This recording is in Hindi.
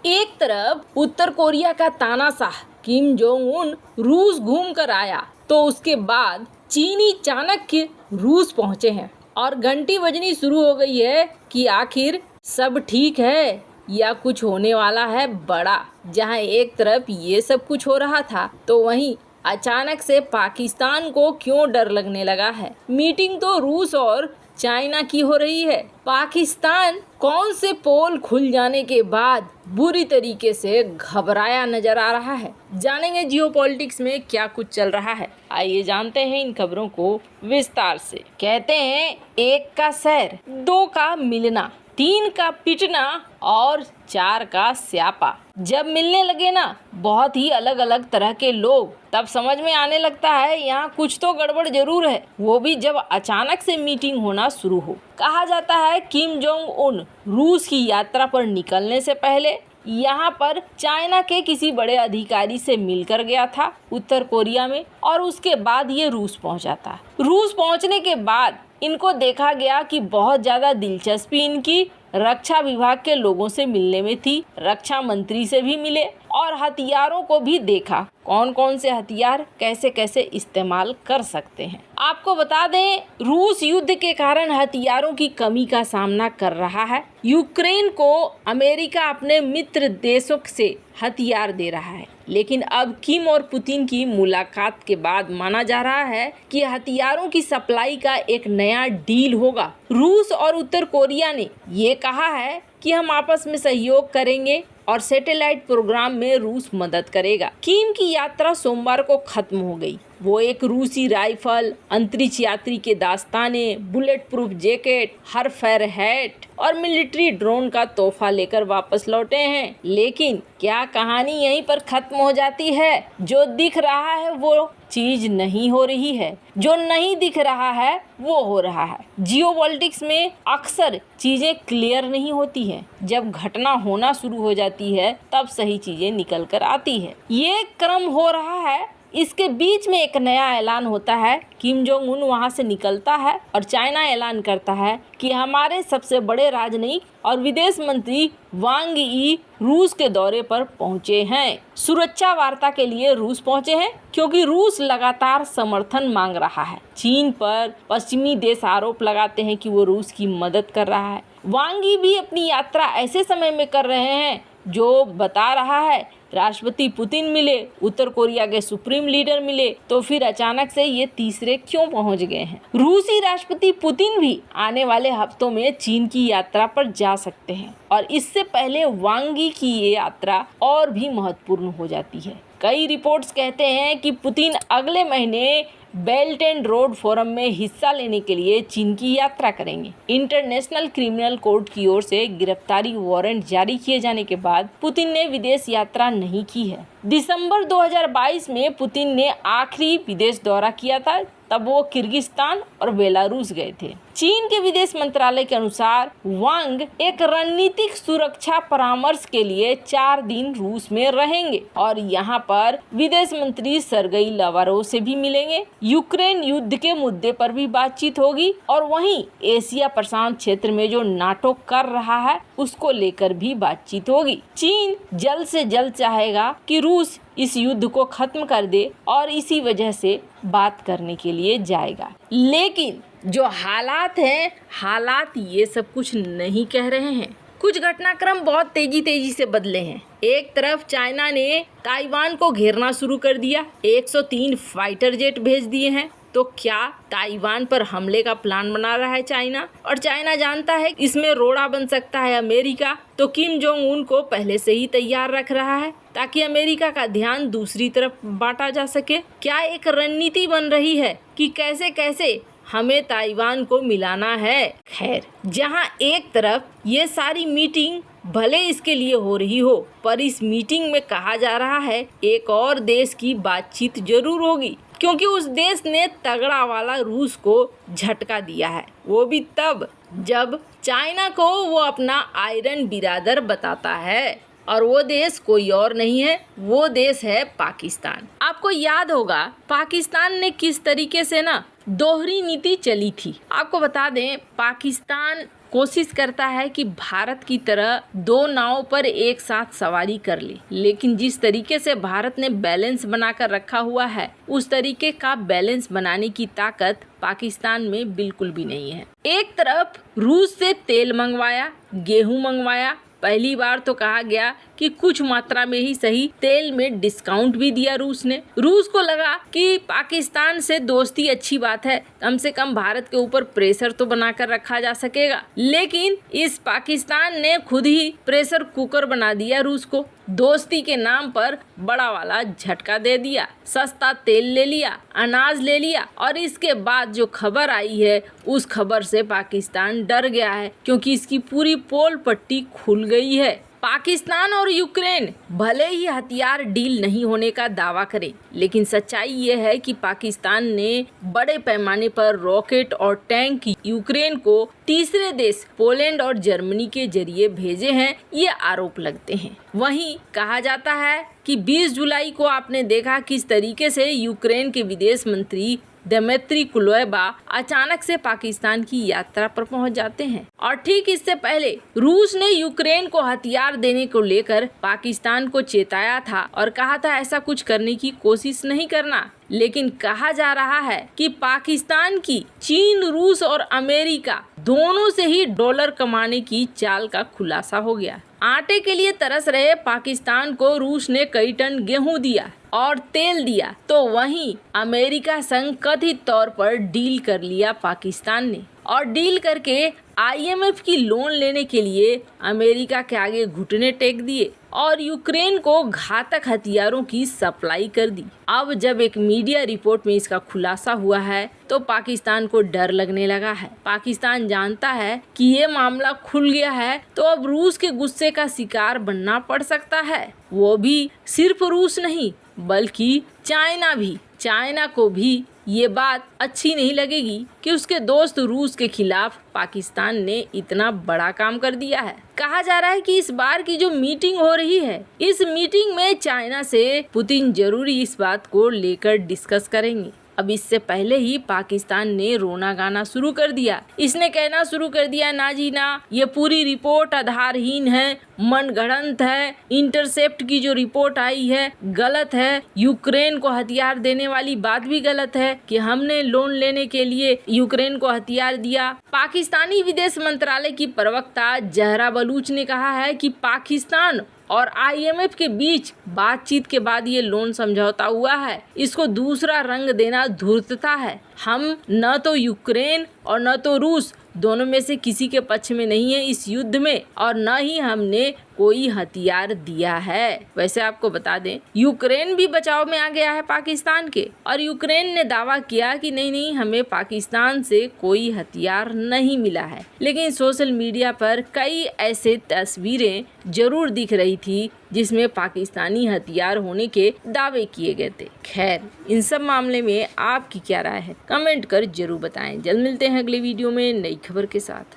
एक तरफ उत्तर कोरिया का तानाशाह किम जोंग उन रूस घूम कर आया तो उसके बाद चीनी चाणक्य रूस पहुंचे हैं और घंटी बजनी शुरू हो गई है कि आखिर सब ठीक है या कुछ होने वाला है बड़ा। जहां एक तरफ ये सब कुछ हो रहा था तो वहीं अचानक से पाकिस्तान को क्यों डर लगने लगा है। मीटिंग तो रूस और चाइना की हो रही है। पाकिस्तान कौन से पोल खुल जाने के बाद बुरी तरीके से घबराया नजर आ रहा है। जानेंगे जियोपॉलिटिक्स में क्या कुछ चल रहा है। आइए जानते हैं इन खबरों को विस्तार से। कहते हैं 1 का सैर, 2 का मिलना, 3 का पिटना और 4 का स्यापा। जब मिलने लगे ना बहुत ही अलग अलग तरह के लोग तब समझ में आने लगता है यहाँ कुछ तो गड़बड़ जरूर है, वो भी जब अचानक से मीटिंग होना शुरू हो। कहा जाता है किम जोंग उन रूस की यात्रा पर निकलने से पहले यहाँ पर चाइना के किसी बड़े अधिकारी से मिलकर गया था उत्तर कोरिया में और उसके बाद ये रूस पहुंचा था। रूस पहुंचने के बाद इनको देखा गया कि बहुत ज़्यादा दिलचस्पी इनकी रक्षा विभाग के लोगों से मिलने में थी। रक्षा मंत्री से भी मिले और हथियारों को भी देखा, कौन कौन से हथियार कैसे कैसे इस्तेमाल कर सकते हैं। आपको बता दें रूस युद्ध के कारण हथियारों की कमी का सामना कर रहा है। यूक्रेन को अमेरिका अपने मित्र देशों से हथियार दे रहा है, लेकिन अब किम और पुतिन की मुलाकात के बाद माना जा रहा है कि हथियारों की सप्लाई का एक नया डील होगा। रूस और उत्तर कोरिया ने ये कहा है कि हम आपस में सहयोग करेंगे और सैटेलाइट प्रोग्राम में रूस मदद करेगा। किम की यात्रा सोमवार को खत्म हो गई। वो एक रूसी राइफल, अंतरिक्ष यात्री के Dastane, bullet proof jacket, हरफेर hat और मिलिट्री ड्रोन का तोहफा लेकर वापस लौटे हैं। लेकिन क्या कहानी यहीं पर खत्म हो जाती है? जो दिख रहा है वो चीज नहीं हो रही है, जो नहीं दिख रहा है वो हो रहा है। जियोपॉलिटिक्स में अक्सर चीजें क्लियर नहीं होती हैं। जब घटना होना शुरू हो जाती है तब सही चीजें निकल कर आती है। ये क्रम हो रहा है। इसके बीच में एक नया ऐलान होता है। किम जोंग उन वहां से निकलता है और चाइना ऐलान करता है कि हमारे सबसे बड़े राजनयिक और विदेश मंत्री वांग यी रूस के दौरे पर पहुंचे हैं। सुरक्षा वार्ता के लिए रूस पहुंचे हैं क्योंकि रूस लगातार समर्थन मांग रहा है। चीन पर पश्चिमी देश आरोप लगाते हैं कि वो रूस की मदद कर रहा है। वांग यी भी अपनी यात्रा ऐसे समय में कर रहे हैं जो बता रहा है राष्ट्रपति पुतिन मिले, उत्तर कोरिया के सुप्रीम लीडर मिले, तो फिर अचानक से ये तीसरे क्यों पहुंच गए हैं। रूसी राष्ट्रपति पुतिन भी आने वाले हफ्तों में चीन की यात्रा पर जा सकते हैं और इससे पहले वांग यी की ये यात्रा और भी महत्वपूर्ण हो जाती है। कई रिपोर्ट्स कहते हैं कि पुतिन अगले महीने बेल्ट एंड रोड फोरम में हिस्सा लेने के लिए चीन की यात्रा करेंगे। इंटरनेशनल क्रिमिनल कोर्ट की ओर से गिरफ्तारी वारंट जारी किए जाने के बाद पुतिन ने विदेश यात्रा नहीं की है। दिसंबर 2022 में पुतिन ने आखिरी विदेश दौरा किया था, तब वो किर्गिस्तान और बेलारूस गए थे। चीन के विदेश मंत्रालय के अनुसार वांग एक रणनीतिक सुरक्षा परामर्श के लिए 4 दिन रूस में रहेंगे और यहाँ पर विदेश मंत्री सर्गेई लावरोव से भी मिलेंगे। यूक्रेन युद्ध के मुद्दे पर भी बातचीत होगी और वहीं एशिया प्रशांत क्षेत्र में जो नाटो कर रहा है उसको लेकर भी बातचीत होगी। चीन जल्द से जल्द चाहेगा कि रूस इस युद्ध को खत्म कर दे और इसी वजह से बात करने के लिए जाएगा। लेकिन जो हालात हैं, हालात ये सब कुछ नहीं कह रहे हैं। कुछ घटनाक्रम बहुत तेजी से बदले हैं। एक तरफ चाइना ने ताइवान को घेरना शुरू कर दिया, 103 फाइटर जेट भेज दिए हैं। तो क्या ताइवान पर हमले का प्लान बना रहा है चाइना? और चाइना जानता है इसमें रोड़ा बन सकता है अमेरिका, तो किम जोंग उन को पहले से ही तैयार रख रहा है ताकि अमेरिका का ध्यान दूसरी तरफ बांटा जा सके। क्या एक रणनीति बन रही है कि कैसे कैसे हमें ताइवान को मिलाना है? खैर, जहां एक तरफ ये सारी मीटिंग भले इसके लिए हो रही हो, पर इस मीटिंग में कहा जा रहा है एक और देश की बातचीत जरूर होगी, क्योंकि उस देश ने तगड़ा वाला रूस को झटका दिया है। वो भी तब जब चाइना को वो अपना आयरन बिरादर बताता है, और वो देश कोई और नहीं है, वो देश है पाकिस्तान। आपको याद होगा पाकिस्तान ने किस तरीके से ना दोहरी नीति चली थी। आपको बता दें पाकिस्तान कोशिश करता है कि भारत की तरह दो नाव पर एक साथ सवारी कर ले, लेकिन जिस तरीके से भारत ने बैलेंस बनाकर रखा हुआ है उस तरीके का बैलेंस बनाने की ताकत पाकिस्तान में बिल्कुल भी नहीं है। एक तरफ रूस से तेल मंगवाया, गेहूं मंगवाया, पहली बार तो कहा गया कि कुछ मात्रा में ही सही तेल में डिस्काउंट भी दिया रूस ने। रूस को लगा कि पाकिस्तान से दोस्ती अच्छी बात है, कम से कम भारत के ऊपर प्रेशर तो बनाकर रखा जा सकेगा, लेकिन इस पाकिस्तान ने खुद ही प्रेशर कुकर बना दिया रूस को। दोस्ती के नाम पर बड़ा वाला झटका दे दिया, सस्ता तेल ले लिया, अनाज ले लिया, और इसके बाद जो खबर आई है उस खबर से पाकिस्तान डर गया है, क्योंकि इसकी पूरी पोल पट्टी खुल गई है। पाकिस्तान और यूक्रेन भले ही हथियार डील नहीं होने का दावा करे, लेकिन सच्चाई ये है कि पाकिस्तान ने बड़े पैमाने पर रॉकेट और टैंक यूक्रेन को तीसरे देश पोलैंड और जर्मनी के जरिए भेजे हैं, ये आरोप लगते हैं। वहीं कहा जाता है कि 20 जुलाई को आपने देखा किस तरीके से यूक्रेन के विदेश मंत्री दिमित्री कुलेबा अचानक से पाकिस्तान की यात्रा पर पहुंच जाते हैं, और ठीक इससे पहले रूस ने यूक्रेन को हथियार देने को लेकर पाकिस्तान को चेताया था और कहा था ऐसा कुछ करने की कोशिश नहीं करना। लेकिन कहा जा रहा है कि पाकिस्तान की चीन, रूस और अमेरिका दोनों से ही डॉलर कमाने की चाल का खुलासा हो गया। आटे के लिए तरस रहे पाकिस्तान को रूस ने कई टन गेहूं दिया और तेल दिया, तो वहीं अमेरिका संग कथित तौर पर डील कर लिया पाकिस्तान ने, और डील करके IMF की लोन लेने के लिए अमेरिका के आगे घुटने टेक दिए और यूक्रेन को घातक हथियारों की सप्लाई कर दी। अब जब एक मीडिया रिपोर्ट में इसका खुलासा हुआ है तो पाकिस्तान को डर लगने लगा है। पाकिस्तान जानता है कि ये मामला खुल गया है तो अब रूस के गुस्से का शिकार बनना पड़ सकता है। वो भी सिर्फ रूस नहीं बल्कि चाइना भी। चाइना को भी ये बात अच्छी नहीं लगेगी कि उसके दोस्त रूस के खिलाफ पाकिस्तान ने इतना बड़ा काम कर दिया है। कहा जा रहा है कि इस बार की जो मीटिंग हो रही है, इस मीटिंग में चाइना से पुतिन जरूर इस बात को लेकर डिस्कस करेंगे। अब इससे पहले ही पाकिस्तान ने रोना गाना शुरू कर दिया। इसने कहना शुरू कर दिया, ना जी ना, ये पूरी रिपोर्ट आधारहीन है, मनगढ़ंत है, इंटरसेप्ट की जो रिपोर्ट आई है गलत है, यूक्रेन को हथियार देने वाली बात भी गलत है कि हमने लोन लेने के लिए यूक्रेन को हथियार दिया। पाकिस्तानी विदेश मंत्रालय की प्रवक्ता जहरा बलूच ने कहा है कि पाकिस्तान और IMF के बीच बातचीत के बाद ये लोन समझौता हुआ है, इसको दूसरा रंग देना धूर्तता है। हम न तो यूक्रेन और न तो रूस दोनों में से किसी के पक्ष में नहीं है इस युद्ध में, और न ही हमने कोई हथियार दिया है। वैसे आपको बता दें, यूक्रेन भी बचाव में आ गया है पाकिस्तान के, और यूक्रेन ने दावा किया कि नहीं हमें पाकिस्तान से कोई हथियार नहीं मिला है। लेकिन सोशल मीडिया पर कई ऐसे तस्वीरें जरूर दिख रही थी जिसमें पाकिस्तानी हथियार होने के दावे किए गए थे। खैर, इन सब मामले में आपकी क्या राय है, कमेंट कर जरूर बताएं। जल्द मिलते हैं अगले वीडियो में नई खबर के साथ।